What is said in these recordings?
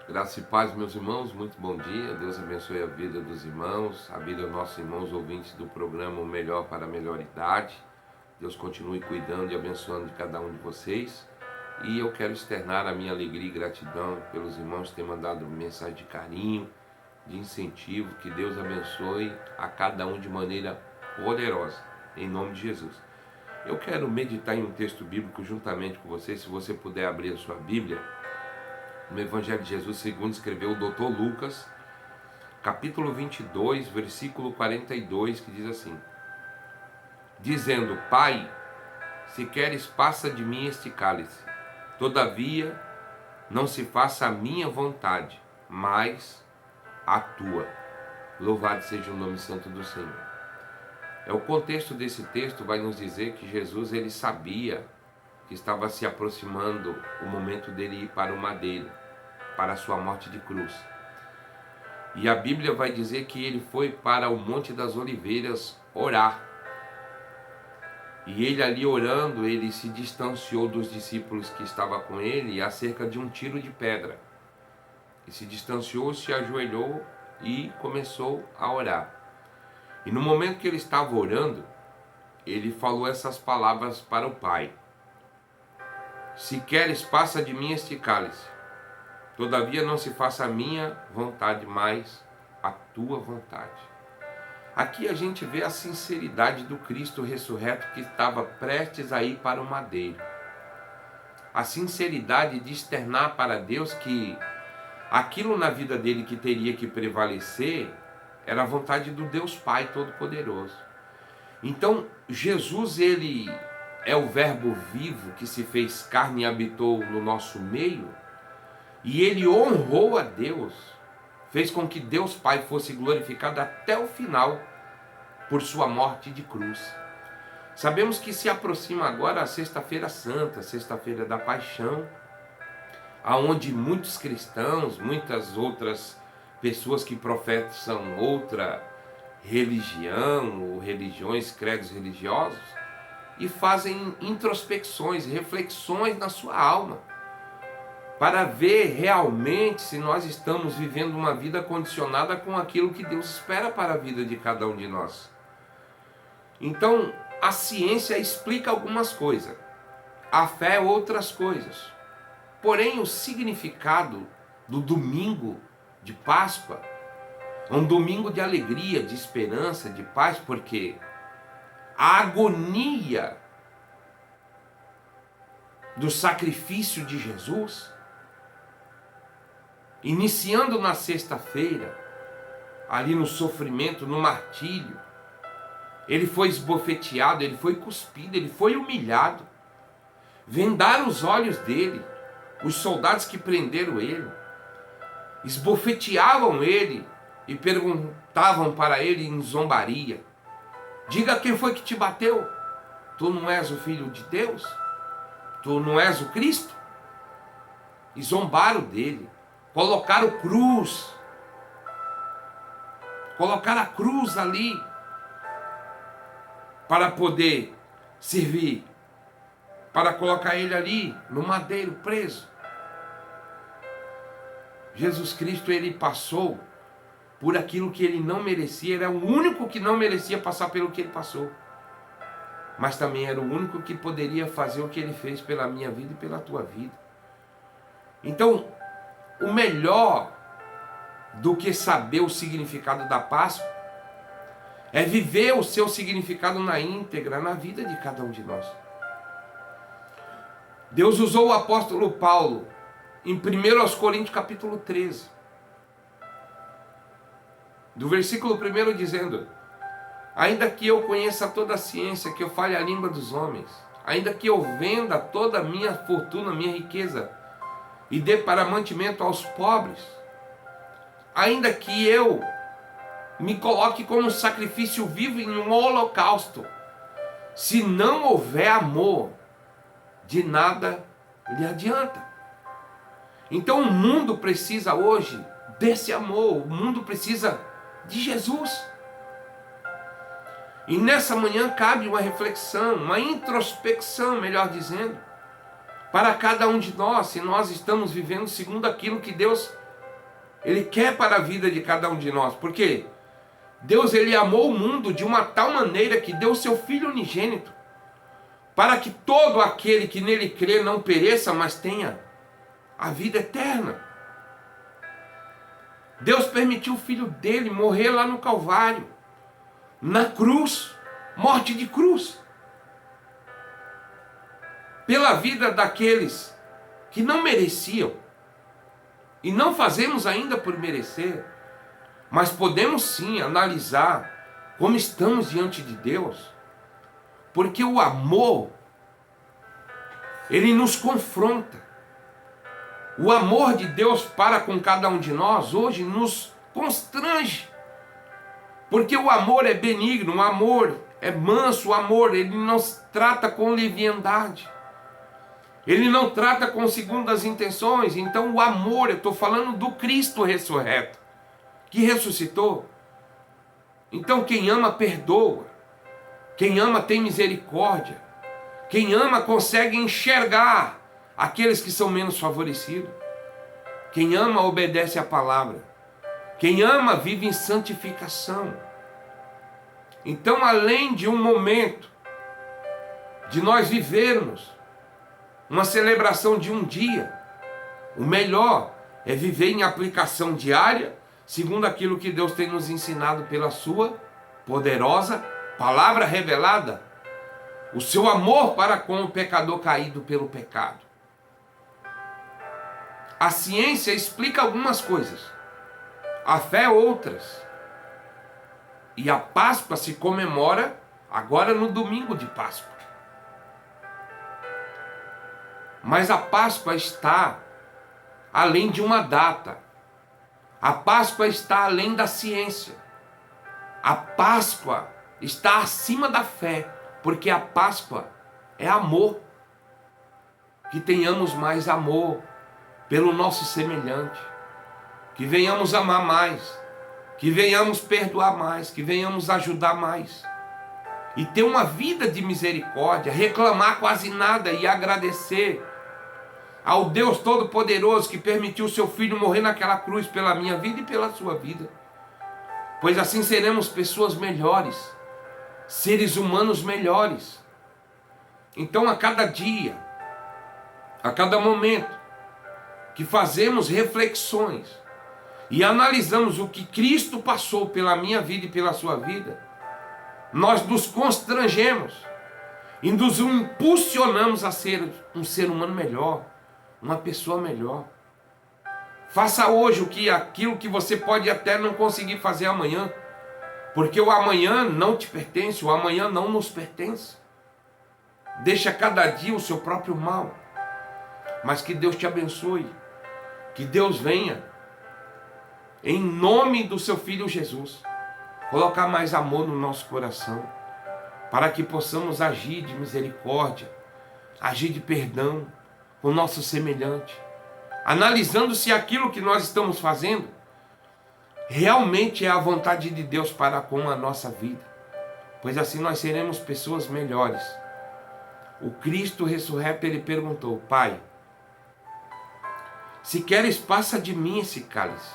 Graça e paz, meus irmãos, muito bom dia. Deus abençoe a vida dos irmãos, a vida dos nossos irmãos ouvintes do programa O Melhor para a Melhor Idade. Deus continue cuidando e abençoando de cada um de vocês. E eu quero externar a minha alegria e gratidão pelos irmãos que têm mandado mensagem de carinho, de incentivo. Que Deus abençoe a cada um de maneira poderosa, em nome de Jesus. Eu quero meditar em um texto bíblico juntamente com você. Se você puder abrir a sua Bíblia, no Evangelho de Jesus segundo escreveu o Dr. Lucas, capítulo 22, versículo 42, que diz assim: dizendo: Pai, se queres, passa de mim este cálice. Todavia, não se faça a minha vontade, mas a tua. Louvado seja o nome santo do Senhor. O contexto desse texto vai nos dizer que Jesus ele sabia que estava se aproximando o momento dele ir para o madeiro, para a sua morte de cruz. E a Bíblia vai dizer que ele foi para o Monte das Oliveiras orar. E ele ali orando, ele se distanciou dos discípulos que estavam com ele a cerca de um tiro de pedra. E se distanciou, se ajoelhou e começou a orar. E no momento que ele estava orando, ele falou essas palavras para o Pai: Se queres, passa de mim este cálice. Todavia não se faça a minha vontade, mas a tua vontade. Aqui a gente vê a sinceridade do Cristo ressurreto que estava prestes a ir para o madeiro. A sinceridade de externar para Deus que aquilo na vida dele que teria que prevalecer era a vontade do Deus Pai Todo-Poderoso. Então Jesus, ele é o verbo vivo que se fez carne e habitou no nosso meio. E ele honrou a Deus, fez com que Deus Pai fosse glorificado até o final por sua morte de cruz. Sabemos que se aproxima agora a Sexta-feira Santa, Sexta-feira da Paixão, aonde muitos cristãos, muitas outras pessoas que professam outra religião ou religiões, credos religiosos, e fazem introspecções, reflexões na sua alma, para ver realmente se nós estamos vivendo uma vida condicionada com aquilo que Deus espera para a vida de cada um de nós. Então, a ciência explica algumas coisas, a fé outras coisas. Porém, o significado do domingo de Páscoa é um domingo de alegria, de esperança, de paz, porque a agonia do sacrifício de Jesus, iniciando na sexta-feira, ali no sofrimento, no martírio, ele foi esbofeteado, ele foi cuspido, ele foi humilhado, vendaram os olhos dele, os soldados que prenderam ele, esbofeteavam ele e perguntavam para ele em zombaria: diga quem foi que te bateu, tu não és o Filho de Deus? Tu não és o Cristo? E zombaram dele. Colocaram a cruz ali para poder servir, para colocar ele ali no madeiro preso. Jesus Cristo, ele passou por aquilo que ele não merecia, era o único que não merecia passar pelo que ele passou, mas também era o único que poderia fazer o que ele fez pela minha vida e pela tua vida. Então, o melhor do que saber o significado da Páscoa é viver o seu significado na íntegra, na vida de cada um de nós. Deus usou o apóstolo Paulo em 1 Coríntios capítulo 13, do versículo 1 dizendo: ainda que eu conheça toda a ciência, que eu fale a língua dos homens, ainda que eu venda toda a minha fortuna, minha riqueza, e dê para mantimento aos pobres, ainda que eu me coloque como um sacrifício vivo em um holocausto, se não houver amor, de nada lhe adianta. Então o mundo precisa hoje desse amor, o mundo precisa de Jesus. E nessa manhã cabe uma reflexão, uma introspecção, melhor dizendo, para cada um de nós, se nós estamos vivendo segundo aquilo que Deus Ele quer para a vida de cada um de nós. Por quê? Deus, ele amou o mundo de uma tal maneira que deu o seu Filho unigênito, para que todo aquele que nele crê não pereça, mas tenha a vida eterna. Deus permitiu o Filho dele morrer lá no Calvário, na cruz, morte de cruz, pela vida daqueles que não mereciam. E não fazemos ainda por merecer, mas podemos sim analisar como estamos diante de Deus, porque o amor, ele nos confronta. O amor de Deus para com cada um de nós hoje nos constrange, porque o amor é benigno, o amor é manso, o amor ele não trata com leviandade, ele não trata com segundas intenções. Então o amor, eu estou falando do Cristo ressurreto, que ressuscitou. Então quem ama perdoa, quem ama tem misericórdia, quem ama consegue enxergar aqueles que são menos favorecidos. Quem ama obedece à palavra. Quem ama vive em santificação. Então, além de um momento de nós vivermos uma celebração de um dia, o melhor é viver em aplicação diária, segundo aquilo que Deus tem nos ensinado pela sua poderosa palavra revelada, o seu amor para com o pecador caído pelo pecado. A ciência explica algumas coisas, a fé outras. E a Páscoa se comemora agora no domingo de Páscoa. Mas a Páscoa está além de uma data. A Páscoa está além da ciência. A Páscoa está acima da fé, porque a Páscoa é amor. Que tenhamos mais amor pelo nosso semelhante, que venhamos amar mais, que venhamos perdoar mais, que venhamos ajudar mais, e ter uma vida de misericórdia, reclamar quase nada e agradecer ao Deus Todo-Poderoso que permitiu o seu Filho morrer naquela cruz pela minha vida e pela sua vida, pois assim seremos pessoas melhores, seres humanos melhores. Então a cada dia, a cada momento que fazemos reflexões e analisamos o que Cristo passou pela minha vida e pela sua vida, nós nos constrangemos e nos impulsionamos a ser um ser humano melhor, uma pessoa melhor. Faça hoje aquilo que você pode até não conseguir fazer amanhã, porque o amanhã não te pertence, o amanhã não nos pertence. Deixa cada dia o seu próprio mal. Mas que Deus te abençoe, que Deus venha, em nome do seu Filho Jesus, colocar mais amor no nosso coração, para que possamos agir de misericórdia, agir de perdão com o nosso semelhante, analisando se aquilo que nós estamos fazendo realmente é a vontade de Deus para com a nossa vida, pois assim nós seremos pessoas melhores. O Cristo ressurreto, ele perguntou: Pai, se queres, passa de mim esse cálice.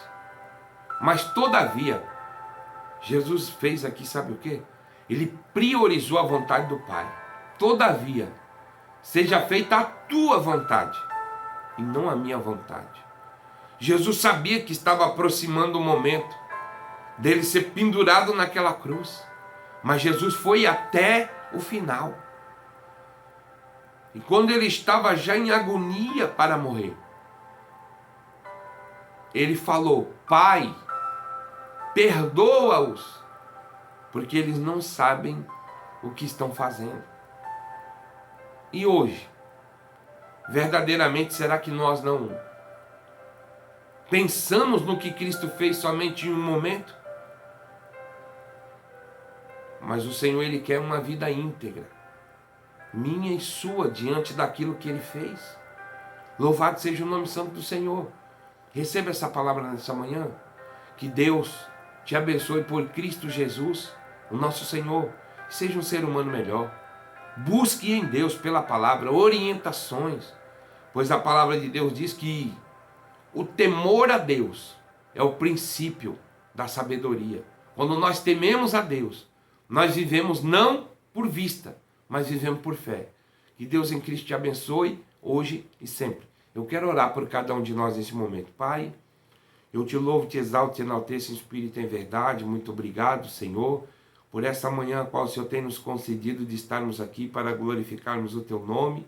Mas todavia, Jesus fez aqui, sabe o quê? Ele priorizou a vontade do Pai. Todavia, seja feita a tua vontade e não a minha vontade. Jesus sabia que estava aproximando o momento dele ser pendurado naquela cruz. Mas Jesus foi até o final. E quando ele estava já em agonia para morrer, ele falou: Pai, perdoa-os, porque eles não sabem o que estão fazendo. E hoje, verdadeiramente, será que nós não pensamos no que Cristo fez somente em um momento? Mas o Senhor, ele quer uma vida íntegra, minha e sua, diante daquilo que ele fez. Louvado seja o nome santo do Senhor. Receba essa palavra nessa manhã. Que Deus te abençoe por Cristo Jesus, o nosso Senhor. Seja um ser humano melhor. Busque em Deus, pela palavra, orientações, pois a palavra de Deus diz que o temor a Deus é o princípio da sabedoria. Quando nós tememos a Deus, nós vivemos não por vista, mas vivemos por fé. Que Deus em Cristo te abençoe hoje e sempre. Eu quero orar por cada um de nós nesse momento. Pai, eu te louvo, te exalto, te enalteço em espírito e em verdade. Muito obrigado, Senhor, por essa manhã a qual o Senhor tem nos concedido de estarmos aqui para glorificarmos o teu nome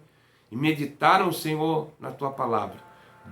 e meditarmos, Senhor, na tua palavra.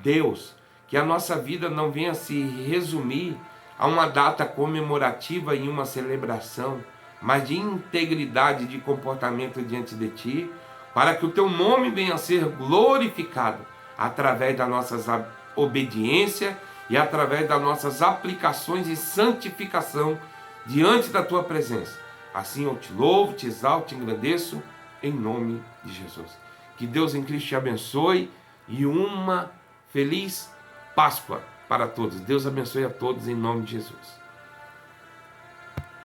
Deus, que a nossa vida não venha se resumir a uma data comemorativa e uma celebração, mas de integridade de comportamento diante de ti, para que o teu nome venha a ser glorificado através da nossa obediência e através das nossas aplicações e santificação diante da tua presença. Assim eu te louvo, te exalto, te engrandeço, em nome de Jesus. Que Deus em Cristo te abençoe e uma feliz Páscoa para todos. Deus abençoe a todos em nome de Jesus.